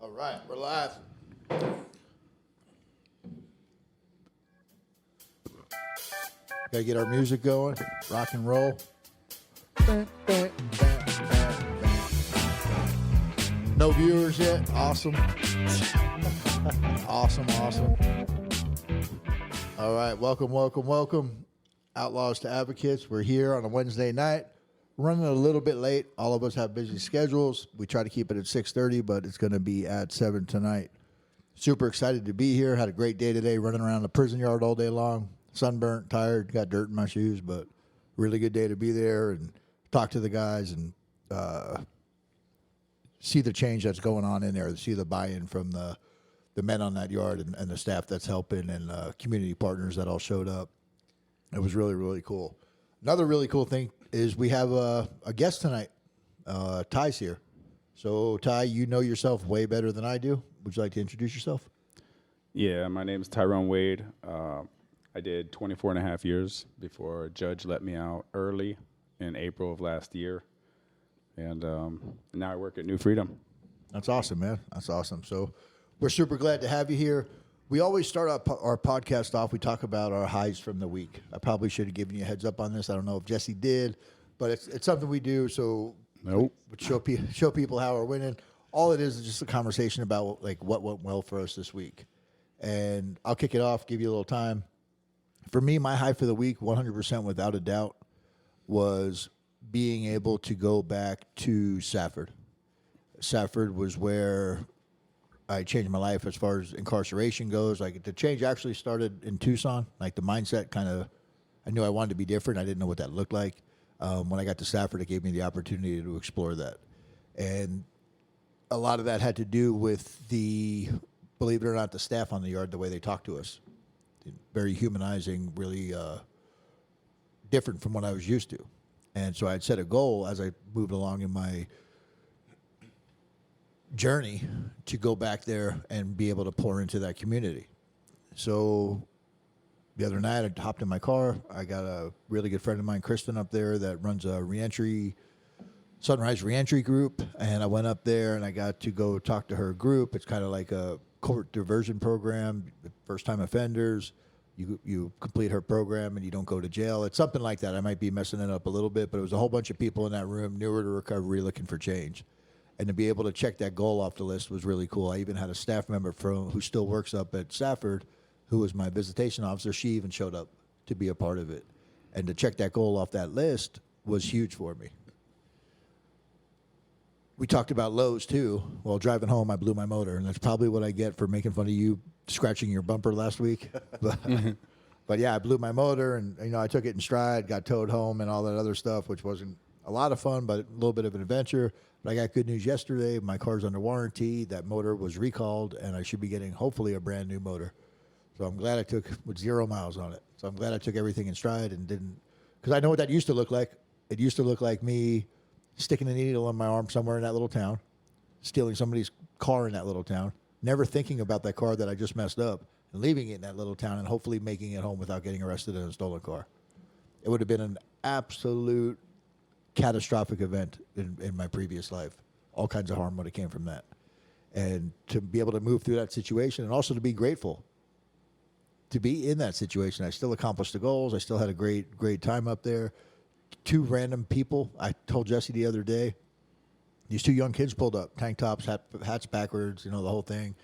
All right, we're live. Gotta get our music going, rock and roll. No viewers yet. Awesome. Awesome. All right, welcome. Outlaws to Advocates. We're here on a Wednesday night. Running a little bit late. All of us have busy schedules. We try to keep it at 6:30, but it's going to be at 7 tonight. Super excited to be here. Had a great day today, running around the prison yard all day long. Sunburnt, tired, got dirt in my shoes, but really good day to be there and talk to the guys and see the change that's going on in there, see the buy-in from the men on that yard and the staff that's helping and community partners that all showed up. It was really, really cool. Another really cool thing is we have a guest tonight. Ty's here. So, Ty, you know yourself way better than I do. Would you like to introduce yourself? Yeah, my name is Tyrone Wade. I did 24 and a half years before a judge let me out early in April of last year. And now I work at New Freedom. That's awesome, man. That's awesome. So we're super glad to have you here. We always start our podcast off. We talk about our highs from the week. I probably should have given you a heads up on this. I don't know if Jesse did, but it's something we do. So Nope. we show people how we're winning. All it is just a conversation about like what went well for us this week. And I'll kick it off, give you a little time. For me, my high for the week, 100% without a doubt, was being able to go back to Safford. Safford was where I changed my life as far as incarceration goes. Like the change actually started in Tucson. Like the mindset kind of, I knew I wanted to be different. I didn't know what that looked like. When I got to Safford, it gave me the opportunity to explore that. And a lot of that had to do with believe it or not, the staff on the yard, the way they talked to us. Very humanizing, really different from what I was used to. And so I'd set a goal as I moved along in my journey to go back there and be able to pour into that community. So the other night I hopped in my car. I got a really good friend of mine, Kristen, up there that runs a Sunrise Reentry group. And I went up there and I got to go talk to her group. It's kind of like a court diversion program, first-time offenders. You complete her program and you don't go to jail. It's something like that. I might be messing it up a little bit, but it was a whole bunch of people in that room, newer to recovery, looking for change. And to be able to check that goal off the list was really cool. I even had a staff member who still works up at Safford, who was my visitation officer. She even showed up to be a part of it. And to check that goal off that list was huge for me. We talked about lows, too. While driving home, I blew my motor, and that's probably what I get for making fun of you scratching your bumper last week. But yeah, I blew my motor, and I took it in stride, got towed home and all that other stuff, which wasn't a lot of fun, but a little bit of an adventure. But I got good news yesterday. My car's under warranty. That motor was recalled, and I should be getting, hopefully, a brand new motor. So I'm glad I took, with 0 miles on it. So I'm glad I took everything in stride and didn't, because I know what that used to look like. It used to look like me sticking a needle in my arm somewhere in that little town, stealing somebody's car in that little town, never thinking about that car that I just messed up, and leaving it in that little town and hopefully making it home without getting arrested in a stolen car. It would have been an absolute catastrophic event in my previous life. All kinds of harm would have came from that. And to be able to move through that situation and also to be grateful to be in that situation. I still accomplished the goals. I still had a great time up there. 2 random people. I told Jesse the other day, these 2 young kids pulled up, tank tops, hats backwards, the whole thing.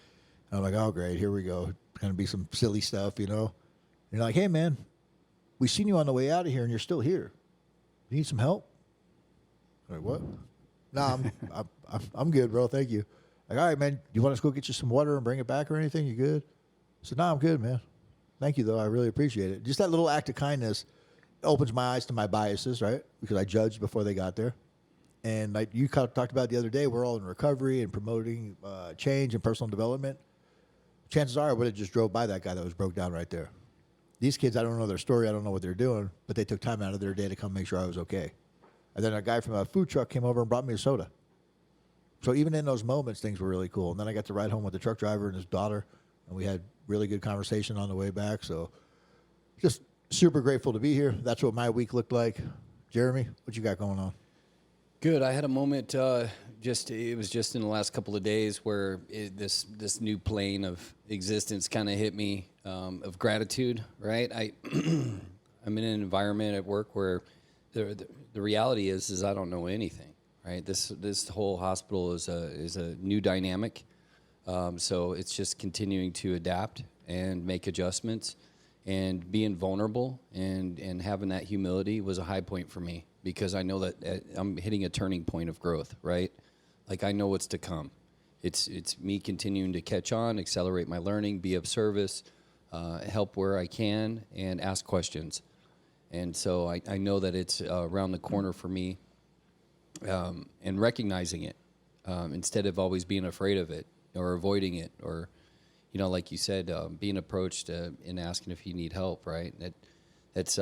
And I'm like, oh, great, here we go. Going to be some silly stuff, And you're like, hey, man, we seen you on the way out of here, and you're still here. You need some help? I'm like, what? No, I'm good, bro. Thank you. Like, all right, man, you want us to go get you some water and bring it back or anything? You good? I said, no, I'm good, man. Thank you, though. I really appreciate it. Just that little act of kindness opens my eyes to my biases, right? Because I judged before they got there. And like you talked about the other day, we're all in recovery and promoting change and personal development. Chances are I would have just drove by that guy that was broke down right there. These kids, I don't know their story. I don't know what they're doing, but they took time out of their day to come make sure I was okay. And then a guy from a food truck came over and brought me a soda. So even in those moments, things were really cool. And then I got to ride home with the truck driver and his daughter, and we had really good conversation on the way back. So just super grateful to be here. That's what my week looked like. Jeremy, what you got going on? Good. I had a moment it was just in the last couple of days where this new plane of existence kind of hit me, of gratitude, right? I'm in an environment at work where the reality is I don't know anything, right? This whole hospital is a new dynamic, so it's just continuing to adapt and make adjustments, and being vulnerable and having that humility was a high point for me, because I know that I'm hitting a turning point of growth, right? Like, I know what's to come. It's me continuing to catch on, accelerate my learning, be of service, help where I can, and ask questions. And so I know that it's around the corner for me, and recognizing it, instead of always being afraid of it or avoiding it, or, you know, like you said, being approached and asking if you need help, right? That's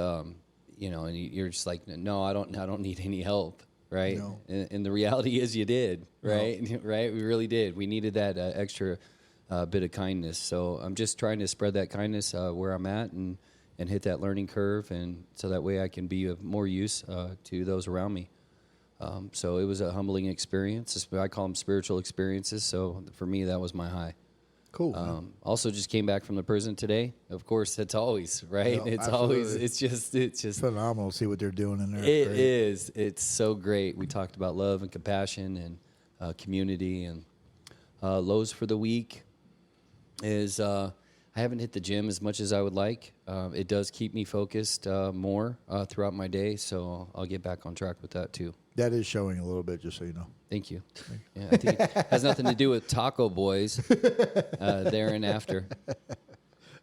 you know, and you're just like, no, I don't need any help, right? No. And the reality is, you did, right? No. Right? We really did. We needed that extra bit of kindness. So I'm just trying to spread that kindness where I'm at, and hit that learning curve, and so that way I can be of more use to those around me. So it was a humbling experience. I call them spiritual experiences. So for me, that was my high. Cool. Also just came back from the prison today. Of course, that's always, right? Yeah, it's absolutely. always, it's just Phenomenal to see what they're doing in there. It Great. is. It's so great. We talked about love and compassion and community, and lows for the week is I haven't hit the gym as much as I would like. It does keep me focused more throughout my day, so I'll get back on track with that too. That is showing a little bit, just so you know. Thank you. Yeah, I think it has nothing to do with Taco Boys there and after.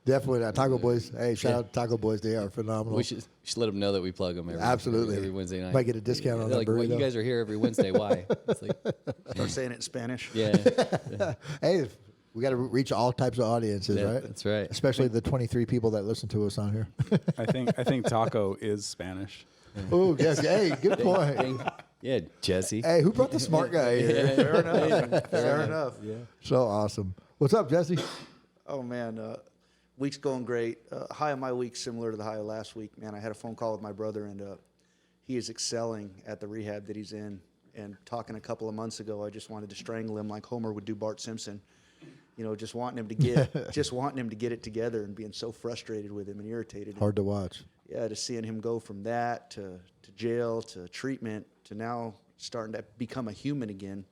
Definitely not. Taco Boys. Hey, shout out to Taco Boys. They are phenomenal. We should let them know that we plug them Absolutely. every Wednesday night. Might get a discount on They're that like, well, burrito. you guys are here every Wednesday. Why? It's like, Start saying it in Spanish. yeah. Hey, we got to reach all types of audiences, Yeah, right? that's right. Especially the 23 people that listen to us on here. I think taco is Spanish. Oh, yes. Hey, good point. Yeah, Jesse. Hey, who brought the smart guy here? Fair enough. Fair enough. Yeah. So awesome. What's up, Jesse? Oh, man. Week's going great. High of my week similar to the high of last week. Man, I had a phone call with my brother, and he is excelling at the rehab that he's in. And talking a couple of months ago, I just wanted to strangle him like Homer would do Bart Simpson. You know, just wanting him to get it together, and being so frustrated with him and irritated. Hard to watch. Yeah, to seeing him go from that to jail to treatment to now starting to become a human again.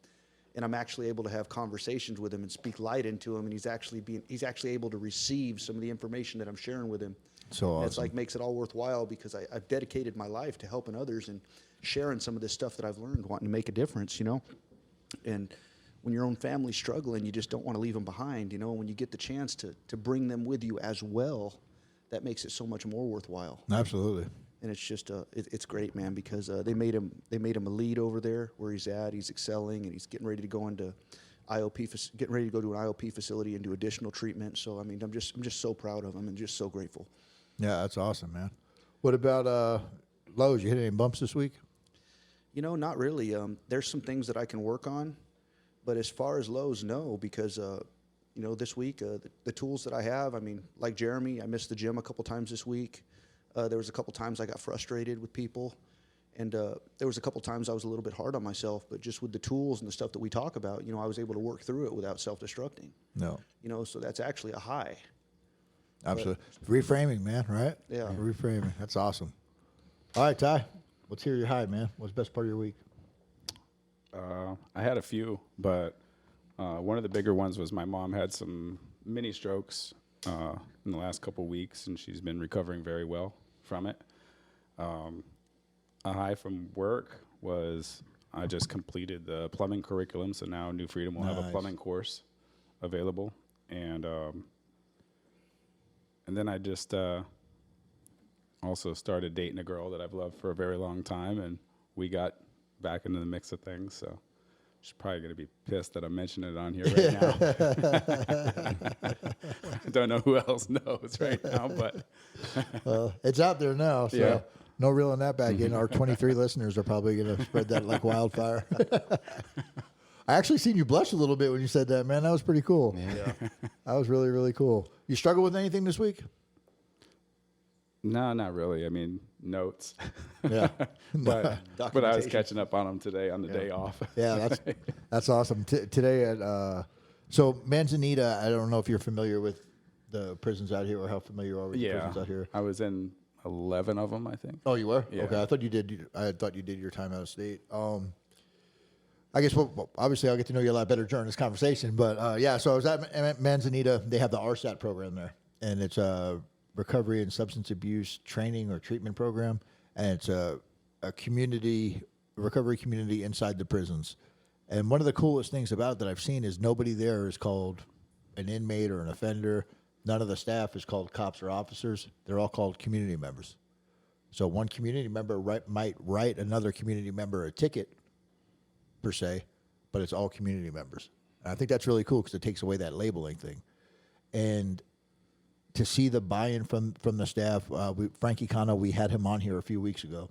And I'm actually able to have conversations with him and speak light into him, and he's actually able to receive some of the information that I'm sharing with him. So awesome. It's like makes it all worthwhile, because I've dedicated my life to helping others and sharing some of this stuff that I've learned, wanting to make a difference, you know. And when your own family's struggling, you just don't want to leave them behind, you know. When you get the chance to bring them with you as well, that makes it so much more worthwhile. Absolutely. And it's just it's great, man, because they made him a lead over there where he's at. He's excelling, and he's getting ready to go into getting ready to go to an IOP facility and do additional treatment. So I mean, I'm just so proud of him and just so grateful. Yeah, that's awesome, man. What about Lowe's? You hit any bumps this week? You know, not really. There's some things that I can work on, but as far as Lowe's, no, because you know, this week the tools that I have. I mean, like Jeremy, I missed the gym a couple times this week. There was a couple times I got frustrated with people, and there was a couple times I was a little bit hard on myself. But just with the tools and the stuff that we talk about, you know, I was able to work through it without self-destructing. No. You know, so that's actually a high. Absolutely. Reframing, man, right? Yeah. Reframing. That's awesome. All right, Ty, let's hear your high, man. What's the best part of your week? I had a few, but one of the bigger ones was my mom had some mini strokes in the last couple weeks, and she's been recovering very well from it. A high from work was I just completed the plumbing curriculum, so now New Freedom will have a Nice. plumbing course available, and then I just also started dating a girl that I've loved for a very long time, and we got back into the mix of things. So she's probably going to be pissed that I'm mentioning it on here right now. I don't know who else knows right now, but It's out there now, so Yeah. no reeling that back in. Our 23 listeners are probably going to spread that like wildfire. I actually seen you blush a little bit when you said that, man. That was pretty cool. Yeah. That was really, really cool. You struggle with anything this week? No, not really. I mean, notes. Yeah. but I was Documentation. catching up on them today on the day off. Yeah, that's awesome. Today at so Manzanita, I don't know if you're familiar with the prisons out here or how familiar you are with the Yeah, prisons out here. I was in 11 of them, I think. Oh, you were? Yeah. Okay, I thought you did. I thought you did your time out of state. I guess obviously I'll get to know you a lot better during this conversation. But yeah, so I was at Manzanita. They have the RSAT program there, and it's a recovery and substance abuse training or treatment program, and it's a recovery community inside the prisons. And one of the coolest things about it that I've seen is nobody there is called an inmate or an offender. None of the staff is called cops or officers. They're all called community members. So one community member might write another community member a ticket, per se, but it's all community members. And I think that's really cool because it takes away that labeling thing. And to see the buy-in from the staff, Frankie Cano, we had him on here a few weeks ago.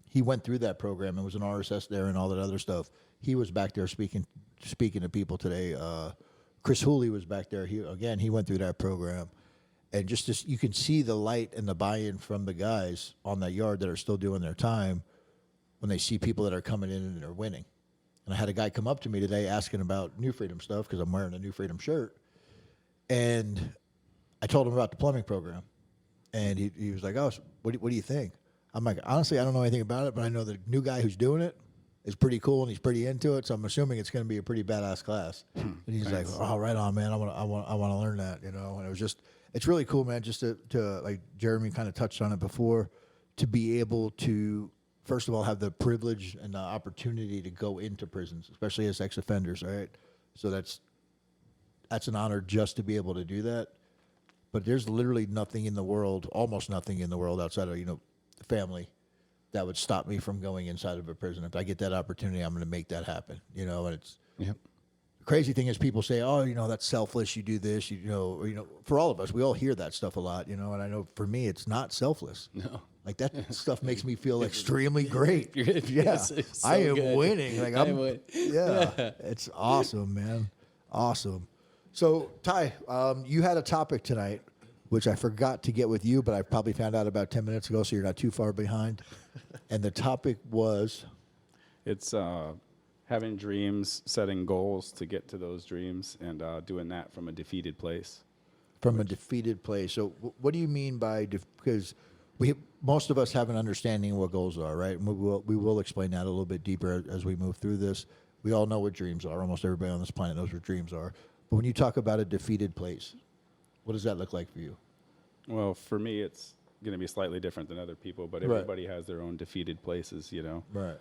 He went through that program and was an RSS there and all that other stuff. He was back there speaking to people today. Chris Hooley was back there. He went through that program. And you can see the light and the buy-in from the guys on that yard that are still doing their time when they see people that are coming in and they're winning. And I had a guy come up to me today asking about New Freedom stuff because I'm wearing a New Freedom shirt. And I told him about the plumbing program. And he was like, oh, so what do you think? I'm like, honestly, I don't know anything about it, but I know the new guy who's doing it is pretty cool and he's pretty into it. So I'm assuming it's going to be a pretty badass class. And he's like, oh, right on, man. I want to learn that, you know. And it's really cool, man, just to like Jeremy kind of touched on it before, to be able to, first of all, have the privilege and the opportunity to go into prisons, especially as ex-offenders, right? So that's an honor just to be able to do that. But there's literally nothing in the world, almost nothing in the world outside of, the family that would stop me from going inside of a prison. If I get that opportunity, I'm going to make that happen, And it's Yep. the crazy thing is people say, oh, that's selfless. You do this, for all of us, we all hear that stuff a lot, and I know for me, it's not selfless. No. Like that stuff makes me feel extremely great. Yes, Yeah, it's so I am good. winning. Like yeah, it's awesome, man. Awesome. So Ty, you had a topic tonight, which I forgot to get with you, but I probably found out about 10 minutes ago, so you're not too far behind. And the topic was, It's having dreams, setting goals to get to those dreams, and doing that from a defeated place. from a defeated place. So what do you mean by because most of us have an understanding of what goals are, right? And we will explain that a little bit deeper as we move through this. We all know what dreams are. Almost everybody on this planet knows what dreams are. But when you talk about a defeated place, what does that look like for you? Well, for me, it's going to be slightly different than other people, but everybody has their own defeated places, Right.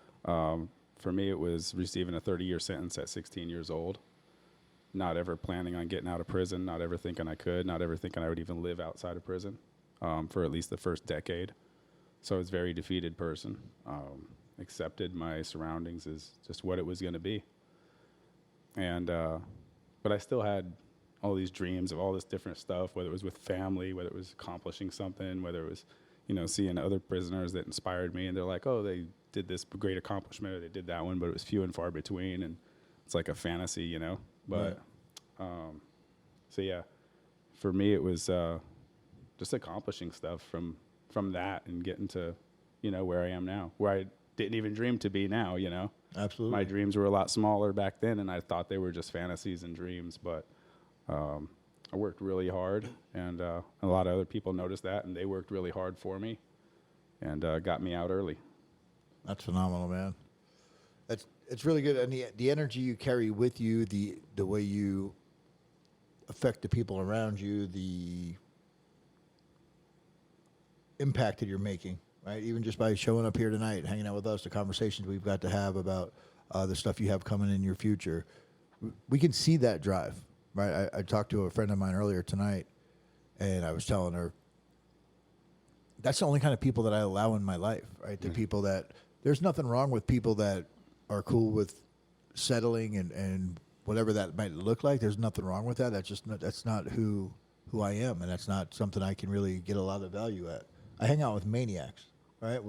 For me, it was receiving a 30-year sentence at 16 years old, not ever planning on getting out of prison, not ever thinking I could, not ever thinking I would even live outside of prison for at least the first decade. So I was a very defeated person, accepted my surroundings as just what it was going to be. And but I still had all these dreams of all this different stuff, whether it was with family, whether it was accomplishing something, whether it was, seeing other prisoners that inspired me. And they're like, oh, they did this great accomplishment or they did that one, but it was few and far between. And it's like a fantasy, But so, yeah, for me, it was just accomplishing stuff from that and getting to, where I am now, where I didn't even dream to be now, Absolutely. My dreams were a lot smaller back then, and I thought they were just fantasies and dreams, but I worked really hard, and a lot of other people noticed that, and they worked really hard for me and got me out early. That's phenomenal, man. It's really good, and the energy you carry with you, the way you affect the people around you, the impact that you're making, right? Even just by showing up here tonight, hanging out with us, the conversations we've got to have about the stuff you have coming in your future, we can see that drive, right? I talked to a friend of mine earlier tonight, and I was telling her that's the only kind of people that I allow in my life, right? The people that there's nothing wrong with people that are cool with settling and whatever that might look like. There's nothing wrong with that. That's not who I am, and that's not something I can really get a lot of value at. I hang out with maniacs, right?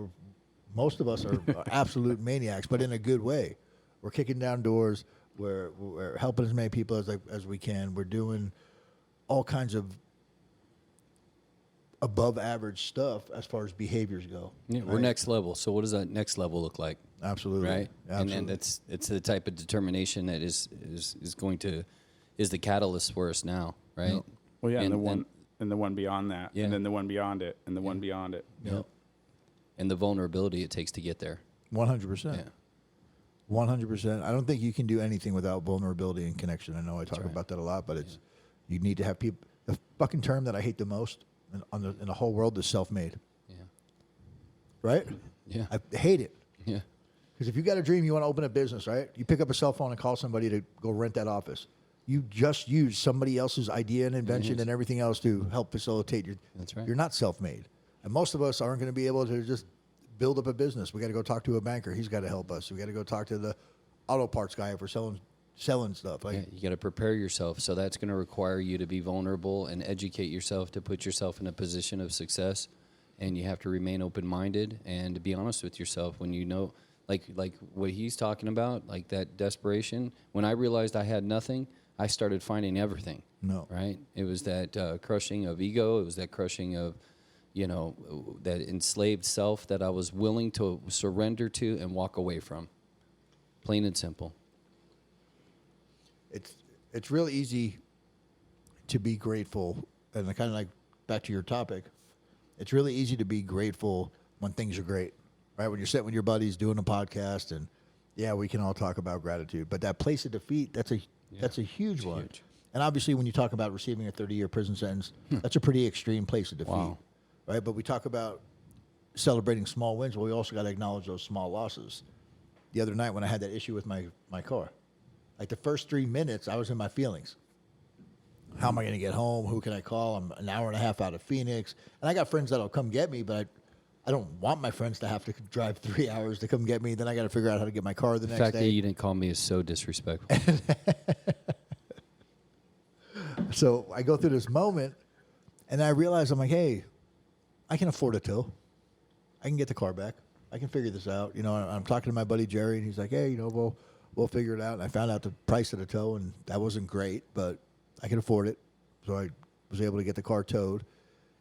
Most of us are absolute maniacs, but in a good way. We're kicking down doors. We're helping as many people as we can. We're doing all kinds of above average stuff as far as behaviors go. Yeah, we're next level. So what does that next level look like? Absolutely. Right. Absolutely. And then it's the type of determination that is the catalyst for us now. Right. Yep. Well, yeah, and the one beyond that, Yeah. and then the one beyond it, and the one beyond it. Yep. And the vulnerability it takes to get there. 100%. Yeah. 100%. I don't think you can do anything without vulnerability and connection. I know I talk about that a lot, but it's you need to have people. The fucking term that I hate the most in the whole world is self-made. Yeah. Right? Yeah. I hate it. Yeah. Because if you got a dream, you want to open a business, right? You pick up a cell phone and call somebody to go rent that office. You just use somebody else's idea and invention and everything else to help facilitate your. That's right. You're not self-made, and most of us aren't going to be able to just build up a business. We got to go talk to a banker. He's got to help us. We got to go talk to the auto parts guy if we're selling stuff. Like, Yeah, you got to prepare yourself. So that's going to require you to be vulnerable and educate yourself to put yourself in a position of success. And you have to remain open-minded and to be honest with yourself when you know, like what he's talking about, like that desperation. When I realized I had nothing, I started finding everything. No. Right? It was that crushing of ego. It was that crushing of, that enslaved self that I was willing to surrender to and walk away from. Plain and simple. it's real easy to be grateful, and kind of like back to your topic. It's really easy to be grateful when things are great, right? When you're sitting with your buddies doing a podcast, and yeah, we can all talk about gratitude. But that place of defeat, that's a huge one. Huge. And obviously, when you talk about receiving a 30-year prison sentence, that's a pretty extreme place of defeat, Wow. right? But we talk about celebrating small wins. Well, we also got to acknowledge those small losses. The other night when I had that issue with my car, like the first 3 minutes, I was in my feelings. How am I going to get home? Who can I call? I'm an hour and a half out of Phoenix. And I got friends that'll come get me, but I don't want my friends to have to drive 3 hours to come get me. Then I got to figure out how to get my car the The next fact day. that you didn't call me is so disrespectful. So I go through this moment, and I realize I'm like, hey, I can afford a tow. I can get the car back. I can figure this out. I'm talking to my buddy Jerry, and he's like, hey, we'll figure it out. And I found out the price of the tow, and that wasn't great, but I can afford it. So I was able to get the car towed.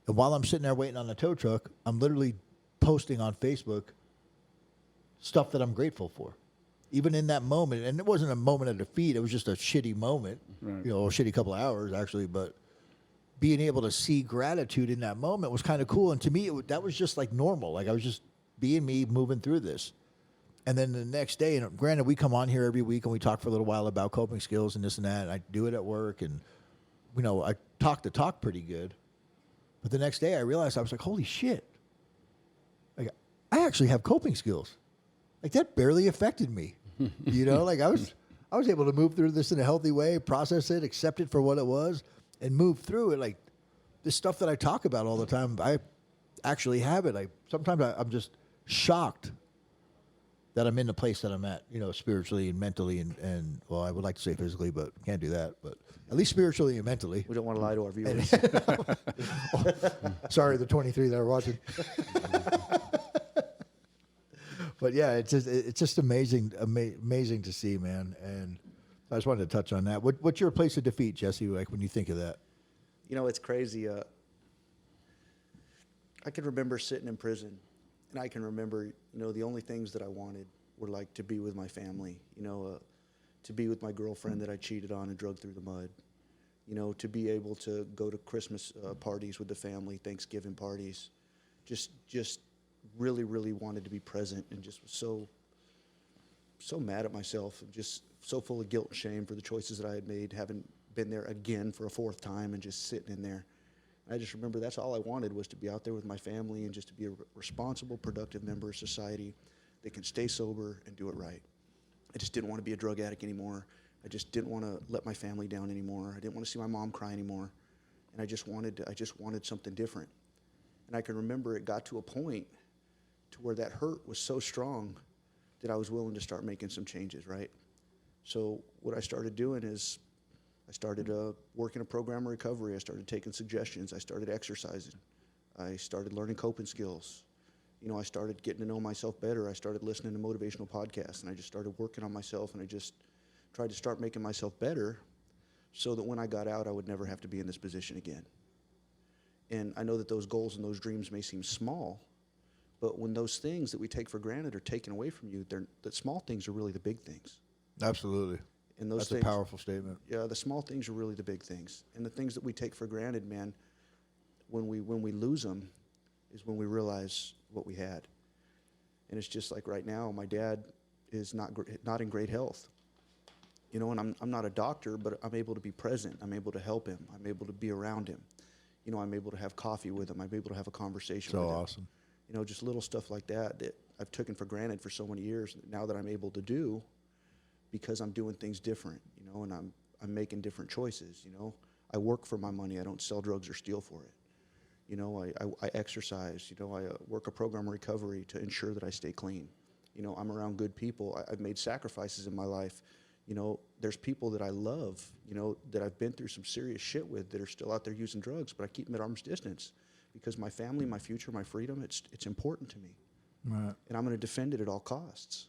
And while I'm sitting there waiting on the tow truck, I'm literally posting on Facebook stuff that I'm grateful for. Even in that moment, and it wasn't a moment of defeat, it was just a shitty moment, Right. a shitty couple of hours, actually, but being able to see gratitude in that moment was kind of cool. And to me, that was just like normal. Like I was just being me, moving through this. And then the next day, and granted, we come on here every week and we talk for a little while about coping skills and this and that. And I do it at work, and I talk the talk pretty good. But the next day, I realized I was like, holy shit! Like I actually have coping skills. Like that barely affected me. Like I was able to move through this in a healthy way, process it, accept it for what it was, and move through it. Like this stuff that I talk about all the time, I actually have it. Sometimes I'm just shocked that I'm in the place that I'm at, spiritually and mentally and well, I would like to say physically, but can't do that. But at least spiritually and mentally. We don't want to lie to our viewers. Sorry, the 23 that are watching. But yeah, it's just amazing to see, man. And I just wanted to touch on that. What's your place of defeat, Jesse? Like when you think of that? It's crazy. I can remember sitting in prison, and I can remember, the only things that I wanted were like to be with my family, to be with my girlfriend that I cheated on and drug through the mud, to be able to go to Christmas parties with the family, Thanksgiving parties, just really, really wanted to be present, and just was so mad at myself and just so full of guilt and shame for the choices that I had made, having been there again for a fourth time and just sitting in there. I just remember that's all I wanted was to be out there with my family and just to be a responsible, productive member of society that can stay sober and do it right. I just didn't want to be a drug addict anymore. I just didn't want to let my family down anymore. I didn't want to see my mom cry anymore. And I just wanted something different. And I can remember it got to a point to where that hurt was so strong that I was willing to start making some changes, right? So what I started doing is I started working a program of recovery. I started taking suggestions. I started exercising. I started learning coping skills. I started getting to know myself better. I started listening to motivational podcasts, and I just started working on myself, and I just tried to start making myself better so that when I got out, I would never have to be in this position again. And I know that those goals and those dreams may seem small, but when those things that we take for granted are taken away from you, the small things are really the big things. Absolutely. And those That's things, a powerful statement. yeah, the small things are really the big things. And the things that we take for granted, man, when we lose them, is when we realize what we had. And it's just like right now, my dad is not in great health. You know, and I'm not a doctor, but I'm able to be present. I'm able to help him. I'm able to be around him. You know, I'm able to have coffee with him. I'm able to have a conversation with him. So awesome. You know, just little stuff like that I've taken for granted for so many years. Now that I'm able to do, because I'm doing things different, you know, and I'm making different choices. You know, I work for my money. I don't sell drugs or steal for it. You know, I exercise. You know, I work a program of recovery to ensure that I stay clean. You know, I'm around good people. I've made sacrifices in my life. You know, there's people that I love, you know, that I've been through some serious shit with that are still out there using drugs, but I keep them at arm's distance because my family, my future, my freedom, it's important to me. Right. And I'm going to defend it at all costs.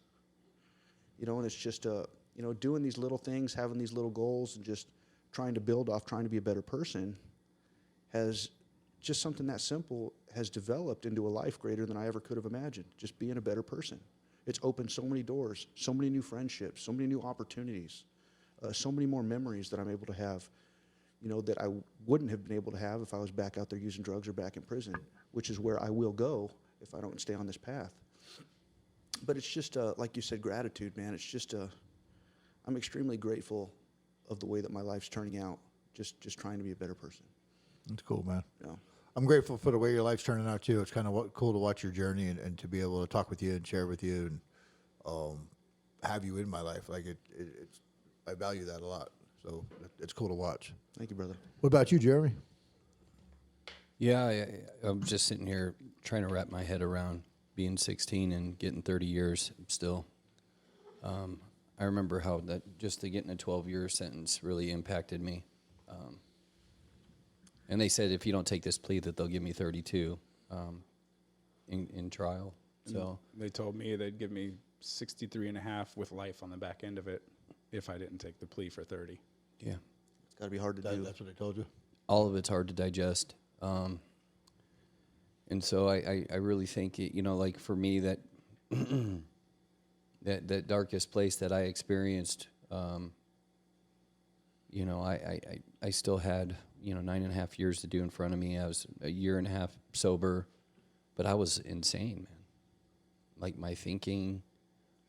You know, and it's just, you know, doing these little things, having these little goals and just trying to build off, trying to be a better person has just something that simple has developed into a life greater than I ever could have imagined, just being a better person. It's opened so many doors, so many new friendships, so many new opportunities, so many more memories that I'm able to have, you know, that I wouldn't have been able to have if I was back out there using drugs or back in prison, which is where I will go if I don't stay on this path. But it's just, like you said, gratitude, man. It's just, I'm extremely grateful of the way that my life's turning out, just trying to be a better person. That's cool, man. You know? I'm grateful for the way your life's turning out too. It's kind of cool to watch your journey and to be able to talk with you and share with you and have you in my life. Like it's, I value that a lot. So it's cool to watch. Thank you, brother. What about you, Jeremy? Yeah, I'm just sitting here trying to wrap my head around being 16 and getting 30 years still. I remember how that just to getting a 12-year sentence really impacted me. And they said if you don't take this plea that they'll give me 32 in trial. So They told me they'd give me 63 and a half with life on the back end of it if I didn't take the plea for 30. yeah, It's got to be hard to do. That's what I told you. all of it's hard to digest. And so I really think, you know, like for me that that darkest place that I experienced, you know, I still had, you know, 9.5 years to do in front of me. I was a year and a half sober, but I was insane, man. Like my thinking,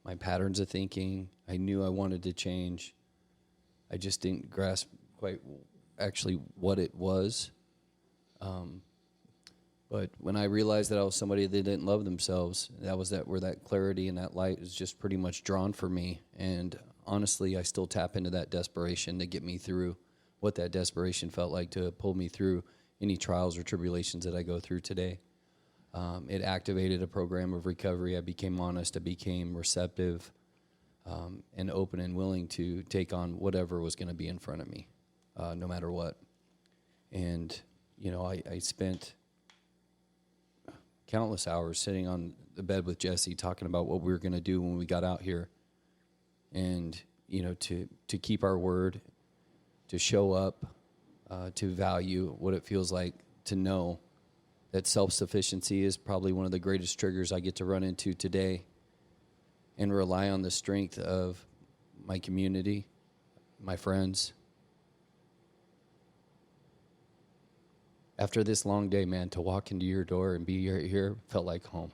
my patterns of thinking, I knew I wanted to change. I just didn't grasp quite actually what it was. But when I realized that I was somebody that didn't love themselves, that was where that clarity and that light is just pretty much drawn for me. And honestly, I still tap into that desperation to get me through what that desperation felt like to pull me through any trials or tribulations that I go through today. It activated a program of recovery. I became honest. I became receptive and open and willing to take on whatever was going to be in front of me, no matter what. And, you know, I spent countless hours sitting on the bed with Jesse talking about what we were going to do when we got out here. And, you know, to keep our word, to show up, to value what it feels like to know that self-sufficiency is probably one of the greatest triggers I get to run into today, and rely on the strength of my community, my friends. After this long day, man, to walk into your door and be here felt like home.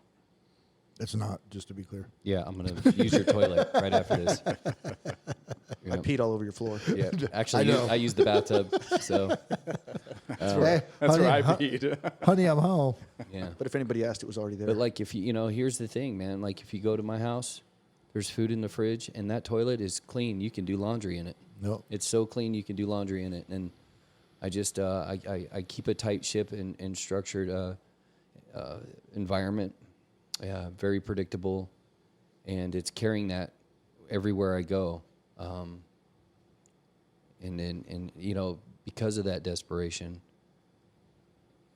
It's not, just to be clear. Yeah, I'm going to use your toilet right after this. I peed all over your floor. Yeah, actually, I used the bathtub, so Hey, That's honey, where I peed. honey, I'm home. yeah. But if anybody asked, it was already there. But like if you know, here's the thing, man. Like if you go to my house, there's food in the fridge, and that toilet is clean. You can do laundry in it. Nope. It's so clean you can do laundry in it. And I just I keep a tight ship and structured environment, very predictable, and it's carrying that everywhere I go. And you know, because of that desperation,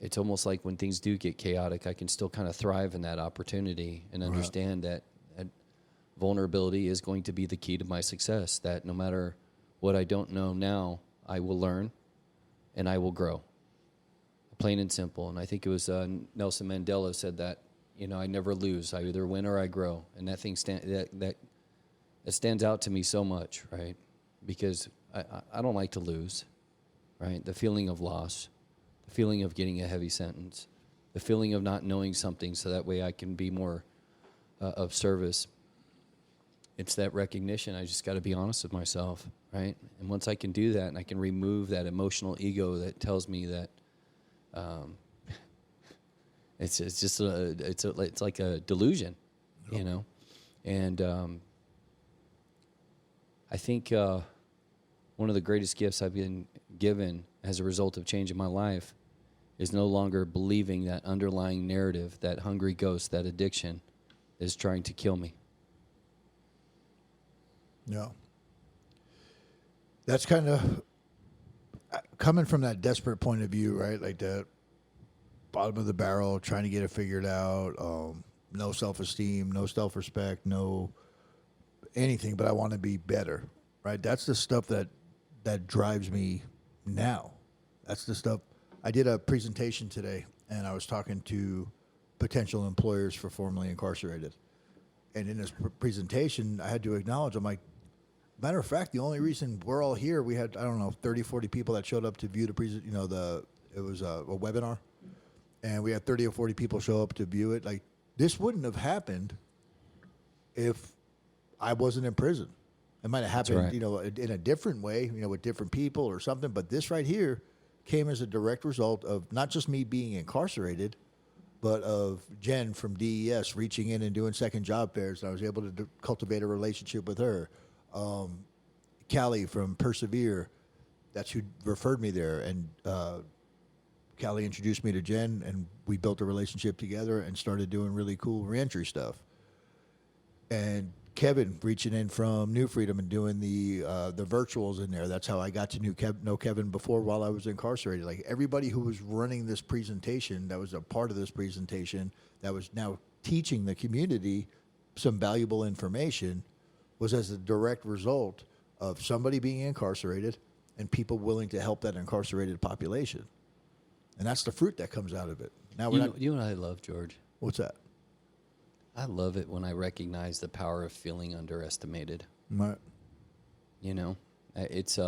it's almost like when things do get chaotic, I can still kind of thrive in that opportunity and understand that vulnerability is going to be the key to my success, that no matter what I don't know now, I will learn and I will grow. plain and simple. And I think it was Nelson Mandela said that, I never lose. I either win or I grow. And that thing that stands out to me so much, right? Because I don't like to lose, right? The feeling of loss, the feeling of getting a heavy sentence, the feeling of not knowing something so that way I can be more of service. It's that recognition. I just got to be honest with myself, right? And once I can do that and I can remove that emotional ego that tells me that it's like a delusion, And I think one of the greatest gifts I've been given as a result of changing my life is no longer believing that underlying narrative, that hungry ghost, that addiction is trying to kill me. Yeah. That's kind of coming from that desperate point of view, right? Like that bottom of the barrel, trying to get it figured out. No self-esteem, no self-respect, no anything, but I want to be better, right? That's the stuff that drives me now. That's the stuff. I did a presentation today, and I was talking to potential employers for formerly incarcerated. And in this presentation, I had to acknowledge, I'm like, matter of fact, the only reason we're all here, we had, 30, 40 people that showed up to view the it was a webinar. And we had 30 or 40 people show up to view it. Like, this wouldn't have happened if I wasn't in prison. It might have happened, right. In a different way, with different people or something. But this right here came as a direct result of not just me being incarcerated, but of Jen from DES reaching in and doing second job fairs. And I was able to cultivate a relationship with her. Callie from Persevere, that's who referred me there. And Callie introduced me to Jen, and we built a relationship together and started doing really cool reentry stuff. And Kevin reaching in from New Freedom and doing the virtuals in there. That's how I got to know Kevin before while I was incarcerated. Like, everybody who was running this presentation, that was a part of this presentation, that was now teaching the community some valuable information, was as a direct result of somebody being incarcerated and people willing to help that incarcerated population. And that's the fruit that comes out of it. Now You know what I love, George? What's that? I love it when I recognize the power of feeling underestimated. Right. It's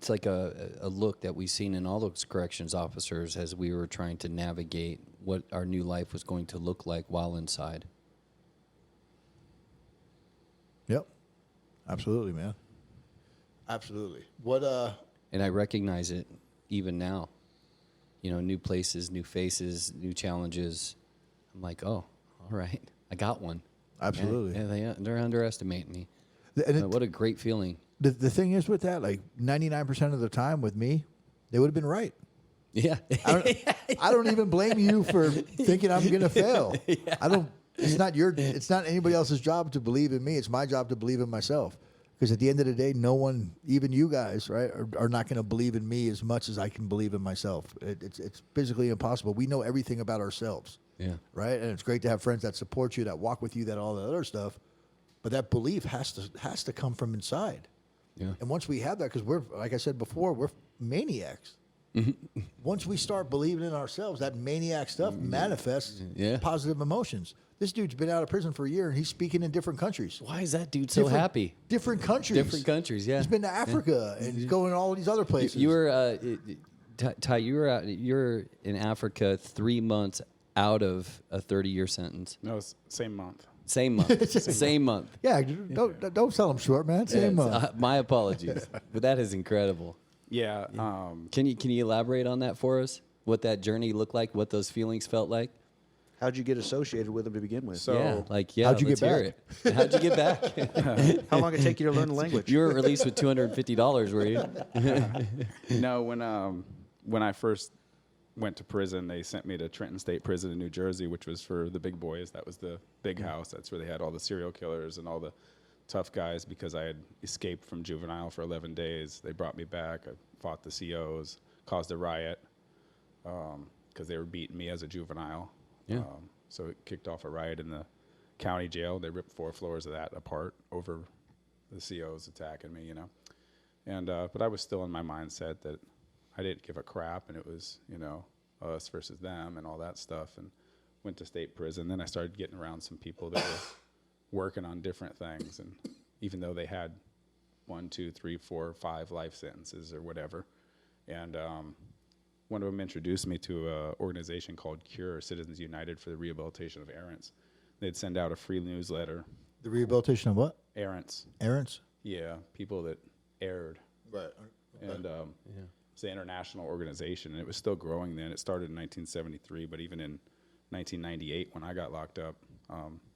like a look that we've seen in all those corrections officers as we were trying to navigate what our new life was going to look like while inside. Yep. Absolutely, man. Absolutely. And I recognize it even now. New places, new faces, new challenges. I'm like, oh, all right, I got one. Absolutely. Yeah, they're underestimating me. And what a great feeling. The thing is with that, like 99% of the time with me, they would have been right. Yeah. I don't even blame you for thinking I'm going to fail. Yeah. It's not anybody else's job to believe in me. It's my job to believe in myself. Because at the end of the day, no one, even you guys, right, are not going to believe in me as much as I can believe in myself. It's physically impossible. We know everything about ourselves. Yeah. Right? And it's great to have friends that support you, that walk with you, that all that other stuff. But that belief has to come from inside. Yeah. And once we have that, because we're, like I said before, we're maniacs. Mm-hmm. Once we start believing in ourselves, that maniac stuff manifests positive emotions. This dude's been out of prison for a year, and he's speaking in different countries. Why is that dude so happy? Different countries. Different countries, yeah. He's been to Africa and he's going to all these other places. You were, Ty, you were in Africa 3 months out of a 30-year sentence. No, it's same month. Same month. Same month. Yeah, don't sell them short, man. Same month. My apologies, but that is incredible. Yeah. Can you elaborate on that for us? What that journey looked like? What those feelings felt like? How'd you get associated with them to begin with? So, how'd you let's get hear back? it. How'd you get back? How long did it take you to learn the language? You were released with $250, were you? No, when I first went to prison, they sent me to Trenton State Prison in New Jersey, which was for the big boys. That was the big house. That's where they had all the serial killers and all the tough guys. Because I had escaped from juvenile for 11 days, they brought me back. I fought the COs, caused a riot because they were beating me as a juvenile. Yeah. So it kicked off a riot in the county jail. They ripped 4 floors of that apart over the COs attacking me, And but I was still in my mindset that I didn't give a crap, and it was, us versus them and all that stuff, and went to state prison. Then I started getting around some people that were working on different things, and even though they had 1, 2, 3, 4, 5 life sentences or whatever, and one of them introduced me to an organization called CURE, Citizens United for the Rehabilitation of Errants. They'd send out a free newsletter. The rehabilitation of what? Errants. Errants? Yeah, people that erred. Right. And it's an international organization, and it was still growing then. It started in 1973, but even in 1998, when I got locked up,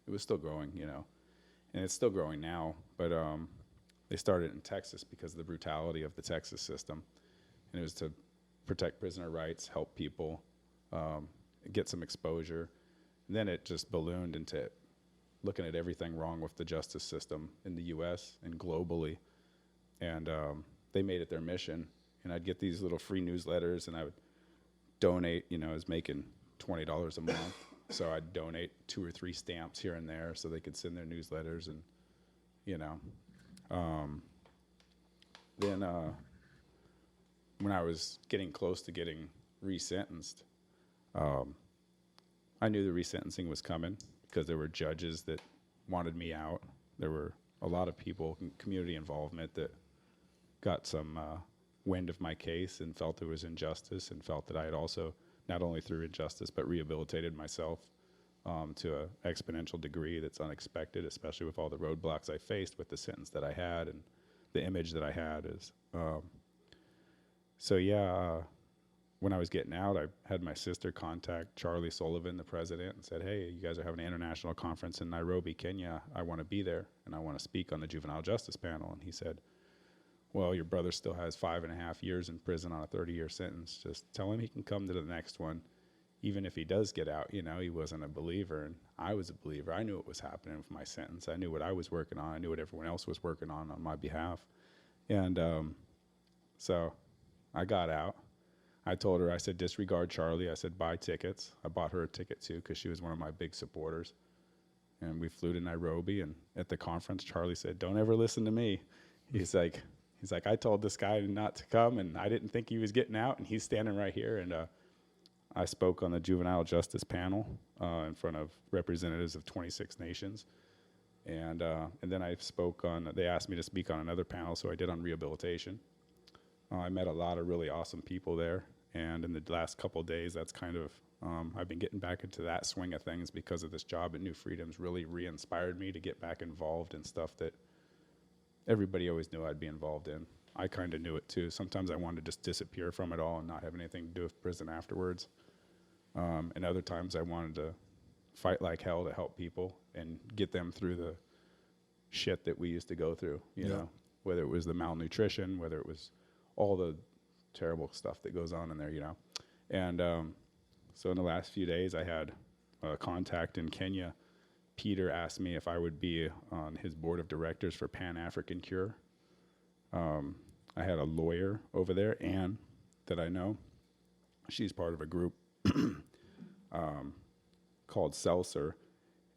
it was still growing, and it's still growing now. But they started in Texas because of the brutality of the Texas system, and it was to protect prisoner rights, help people, get some exposure. And then it just ballooned into looking at everything wrong with the justice system in the U.S. and globally. And they made it their mission. And I'd get these little free newsletters, and I would donate. I was making $20 a month, so I'd donate 2 or 3 stamps here and there so they could send their newsletters. And then when I was getting close to getting resentenced, I knew the resentencing was coming because there were judges that wanted me out. There were a lot of people, community involvement, that got some wind of my case and felt there was injustice, and felt that I had also, not only through injustice, but rehabilitated myself to an exponential degree that's unexpected, especially with all the roadblocks I faced with the sentence that I had and the image that I had. When I was getting out, I had my sister contact Charlie Sullivan, the president, and said, "Hey, you guys are having an international conference in Nairobi, Kenya. I want to be there, and I want to speak on the juvenile justice panel." And he said, "Well, your brother still has 5.5 years in prison on a 30-year sentence. Just tell him he can come to the next one. Even if he does get out, he wasn't a believer, and I was a believer. I knew what was happening with my sentence. I knew what I was working on. I knew what everyone else was working on my behalf." And so I got out. I told her, I said, disregard Charlie. I said, buy tickets. I bought her a ticket too because she was one of my big supporters. And we flew to Nairobi, and at the conference, Charlie said, "Don't ever listen to me." He's like, I told this guy not to come, and I didn't think he was getting out, and he's standing right here. And I spoke on the juvenile justice panel in front of representatives of 26 nations. And then I spoke on, they asked me to speak on another panel, so I did on rehabilitation. I met a lot of really awesome people there. And in the last couple of days, that's kind of, I've been getting back into that swing of things because of this job at New Freedoms really re-inspired me to get back involved in stuff that everybody always knew I'd be involved in. I kind of knew it too. Sometimes I wanted to just disappear from it all and not have anything to do with prison afterwards. And other times I wanted to fight like hell to help people and get them through the shit that we used to go through, you know, whether it was the malnutrition, whether it was all the terrible stuff that goes on in there, And so in the last few days, I had a contact in Kenya. Peter asked me if I would be on his board of directors for Pan-African Cure. I had a lawyer over there, Anne, that I know. She's part of a group called CELSR,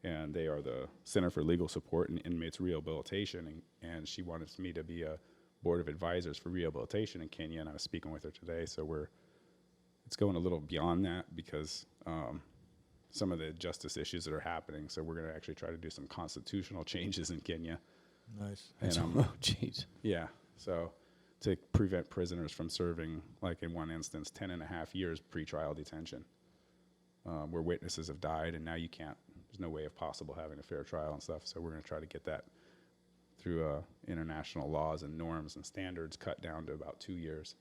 and they are the Center for Legal Support and Inmates Rehabilitation, and she wanted me to be a board of advisors for rehabilitation in Kenya, and I was speaking with her today, so it's going a little beyond that because some of the justice issues that are happening, so we're going to actually try to do some constitutional changes in Kenya. Nice. And, Oh, jeez. yeah, so to prevent prisoners from serving, like in one instance, 10.5 years pretrial detention, where witnesses have died, and now there's no way of possible having a fair trial and stuff, so we're going to try to get that through international laws and norms and standards cut down to about 2 years.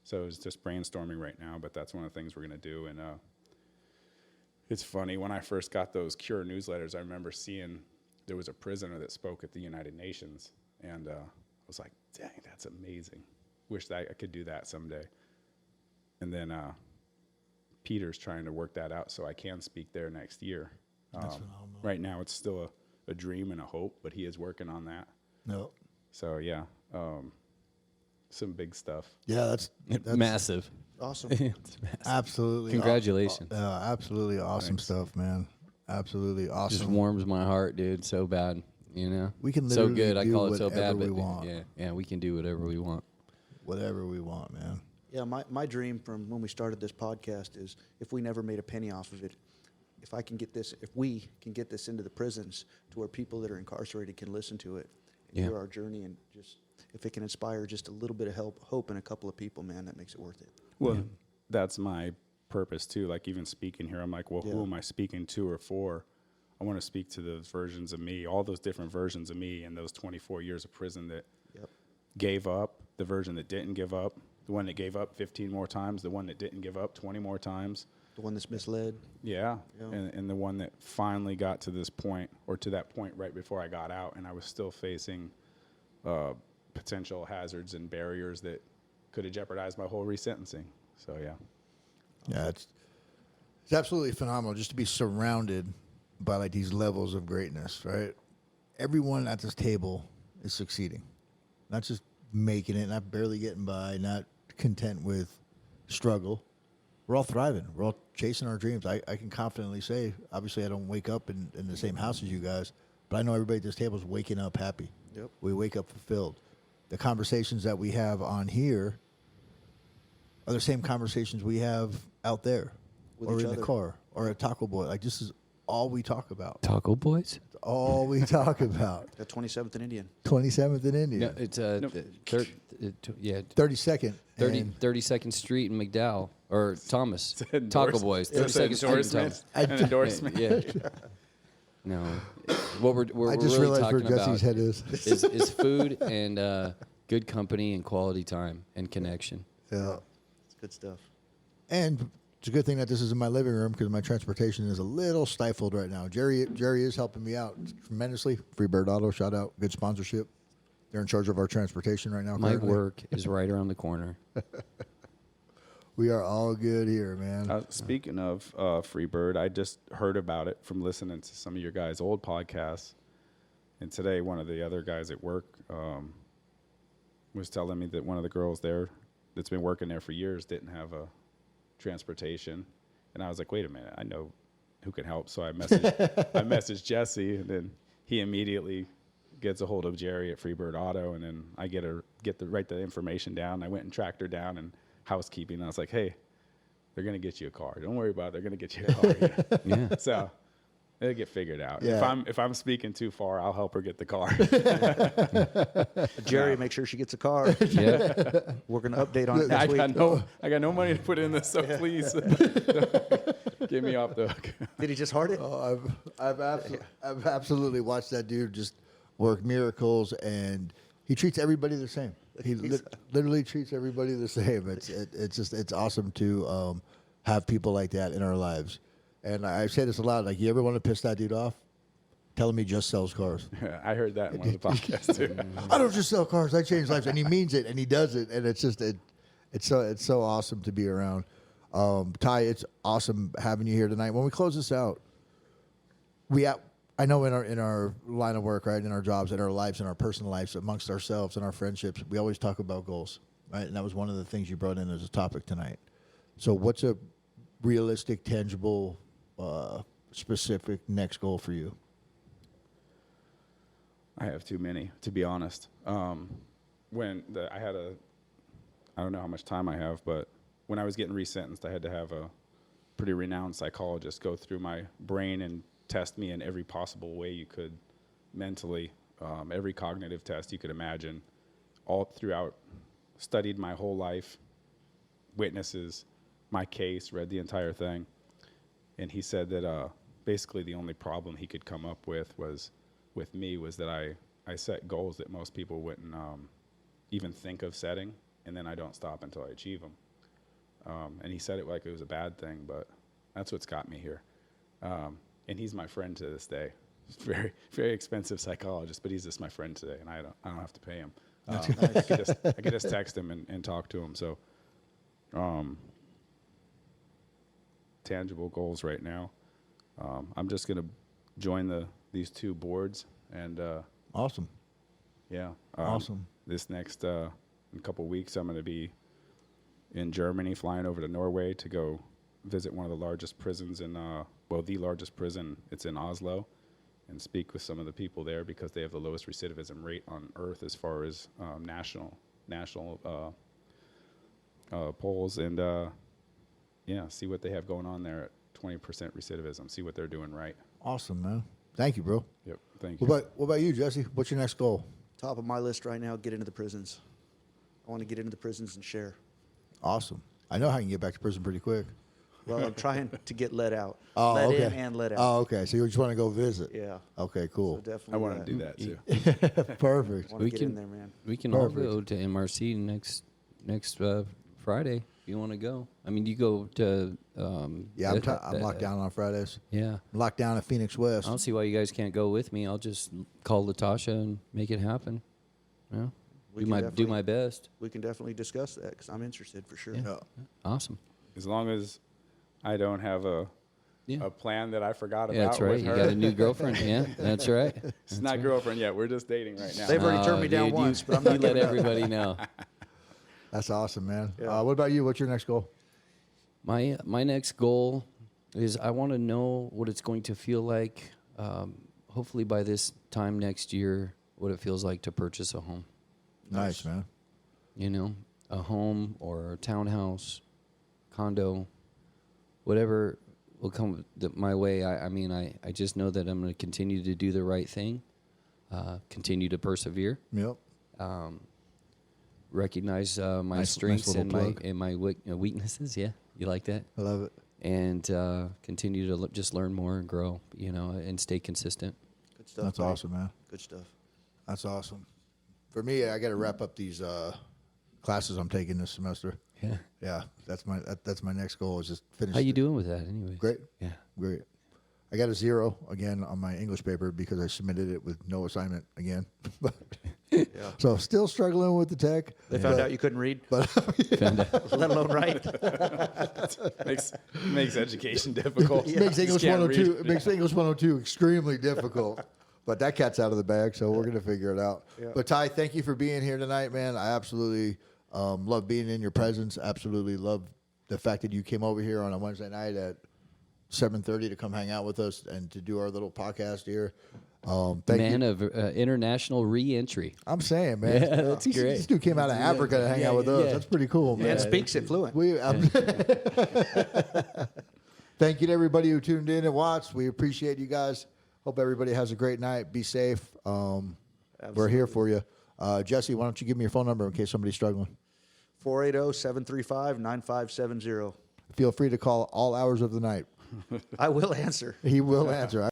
So it's just brainstorming right now, but that's one of the things we're going to do. And it's funny, when I first got those CURE newsletters, I remember seeing there was a prisoner that spoke at the United Nations, and I was like, dang, that's amazing. Wish that I could do that someday. And then Peter's trying to work that out so I can speak there next year. That's phenomenal. Right now it's still a dream and a hope, but he is working on that. No. So yeah, some big stuff. Yeah, that's Massive. Awesome. It's massive. absolutely. Congratulations. Absolutely awesome stuff, man. Absolutely awesome. Just warms my heart, dude. So bad, We can so literally good. I do call it so whatever bad, we but want. yeah, we can do whatever we want. Whatever we want, man. Yeah, my dream from when we started this podcast is if we never made a penny off of it, if we can get this into the prisons to where people that are incarcerated can listen to it and hear our journey, and just if it can inspire just a little bit of hope in a couple of people, man, that makes it worth it. Well, that's my purpose too. Like even speaking here, I'm like, well, who am I speaking to or for? I want to speak to those versions of me, all those different versions of me in those 24 years of prison that gave up, the version that didn't give up, the one that gave up 15 more times, the one that didn't give up 20 more times. The one that's misled. Yeah. And the one that finally got to this point, or to that point right before I got out, and I was still facing potential hazards and barriers that could have jeopardized my whole resentencing. So, yeah. Yeah, it's absolutely phenomenal just to be surrounded by like these levels of greatness, right? Everyone at this table is succeeding, not just making it, not barely getting by, not content with struggle. We're all thriving. We're all chasing our dreams. I can confidently say, obviously I don't wake up in the same house as you guys, but I know everybody at this table is waking up happy. Yep. We wake up fulfilled. The conversations that we have on here are the same conversations we have out there, With or each in the other. car, or at Taco Boy. Like, this is all we talk about. Taco Boys? It's all we talk about. At 27th and Indian. 27th in India. No, it's 32nd. 32nd Street in McDowell or Thomas. Endorse- Taco Boys. It's 32nd Street in endorsement. Thomas. An endorsement. Yeah. No. What we're I just really realized where talking Jesse's about head is. is food and good company and quality time and connection. Yeah. It's good stuff. And it's a good thing that this is in my living room because my transportation is a little stifled right now. Jerry is helping me out tremendously. Freebird Auto, shout out. Good sponsorship. They're in charge of our transportation right now. My currently. work is right around the corner. We are all good here, man. Speaking of Freebird, I just heard about it from listening to some of your guys' old podcasts. And today, one of the other guys at work was telling me that one of the girls there that's been working there for years didn't have a transportation. And I was like, wait a minute, I know who can help. So I messaged Jesse, and then he immediately gets a hold of Jerry at Freebird Auto, and then I write the information down. I went and tracked her down and housekeeping. And I was like, hey, they're going to get you a car. Don't worry about it. They're going to get you a car. Yeah. So it'll get figured out. Yeah. If I'm speaking too far, I'll help her get the car. Jerry, make sure she gets a car. Yeah. We're going to update on it next week. I got no money to put in this, so please get me off the hook. Did he just heart it? Oh, I've absolutely watched that dude just work miracles, and he treats everybody the same. He literally treats everybody the same. It's awesome to have people like that in our lives. And I say this a lot. Like, you ever want to piss that dude off? Tell him he just sells cars. I heard that in one of the podcasts too. I don't just sell cars. I change lives, and he means it, and he does it. And it's just it's so awesome to be around. Ty, it's awesome having you here tonight. When we close this out, I know in our line of work, right, in our jobs, in our lives, in our personal lives, amongst ourselves and our friendships, we always talk about goals, right? And that was one of the things you brought in as a topic tonight. So what's a realistic, tangible, specific next goal for you? I have too many, to be honest. I don't know how much time I have, but when I was getting resentenced, I had to have a pretty renowned psychologist go through my brain and test me in every possible way you could mentally, every cognitive test you could imagine, all throughout, studied my whole life, witnesses, my case, read the entire thing. And he said that basically the only problem he could come up with that I set goals that most people wouldn't even think of setting, and then I don't stop until I achieve them. And he said it like it was a bad thing, but that's what's got me here. And he's my friend to this day. He's a very, very expensive psychologist, but he's just my friend today, and I don't have to pay him. I could just text him and talk to him. So, tangible goals right now. I'm just gonna join these two boards, and Awesome. yeah, Awesome. This next in a couple weeks, I'm gonna be in Germany, flying over to Norway to go visit one of the largest prisons the largest prison. It's in Oslo, and speak with some of the people there because they have the lowest recidivism rate on earth as far as national polls and see what they have going on there at 20% recidivism. See what they're doing right. Awesome, man. Thank you, bro. Yep. Thank you. What about you, Jesse? What's your next goal? Top of my list right now, get into the prisons. I want to get into the prisons and share. Awesome. I know how you can get back to prison pretty quick. Well, I'm trying to get let out. Oh, let okay. in and let out. Oh, okay. So you just want to go visit? Yeah. Okay, So cool. definitely. I want to do that too. Perfect. Want to get in there, man. We can all Perfect. go to MRC next Friday if you want to go. I mean, you go to. Yeah, I'm locked down on Fridays. Yeah. I'm locked down at Phoenix West. I don't see why you guys can't go with me. I'll just call Latasha and make it happen. Yeah. We Do can my definitely- best. We can definitely discuss that because I'm interested for sure. Yeah. Awesome. As long as I don't have a Yeah. plan that I forgot Yeah, about that's right. with You her. got a new girlfriend. Yeah, that's right. It's not girlfriend yet. We're just dating right now. They've already turned me down dude, once, you, but I'm you not let giving up. everybody know. That's awesome, man. Yeah. What about you? What's your next goal? My next goal is I want to know what it's going to feel like. Hopefully by this time next year, what it feels like to purchase a home. Nice, man. You know, a home or a townhouse, condo, whatever will come my way. I just know that I'm going to continue to do the right thing, continue to persevere, Yep. recognize my Nice strengths little and plug. my weaknesses. Yeah, you like that? I love it. And continue to just learn more and grow, you know, and stay consistent. Good stuff. That's buddy. awesome, man. Good stuff. That's awesome. For me, I got to wrap up these classes I'm taking this semester. Yeah. Yeah, that's my next goal is just finish. How you doing with that, anyway? Great. Yeah. Great. I got a 0 again on my English paper because I submitted it with no assignment again. So still struggling with the tech. They found out you couldn't read, Found out. let alone write. makes education difficult. Makes English Just can't 102 read. it makes English 102 extremely difficult. But that cat's out of the bag, so we're gonna figure it out. Yeah. But Ty, thank you for being here tonight, man. I absolutely love being in your presence. Absolutely love the fact that you came over here on a Wednesday night at 7:30 to come hang out with us and to do our little podcast here. Thank Man you. of international re-entry. I'm saying, man. Yeah, that's great. This dude came out of Africa to hang out with us. yeah. That's pretty cool, man. And speaks it fluent. Thank you to everybody who tuned in and watched. We appreciate you guys. Hope everybody has a great night. Be safe. We're here for you. Jesse, why don't you give me your phone number in case somebody's struggling? 480-735-9570. Feel free to call all hours of the night. I will answer. He will answer.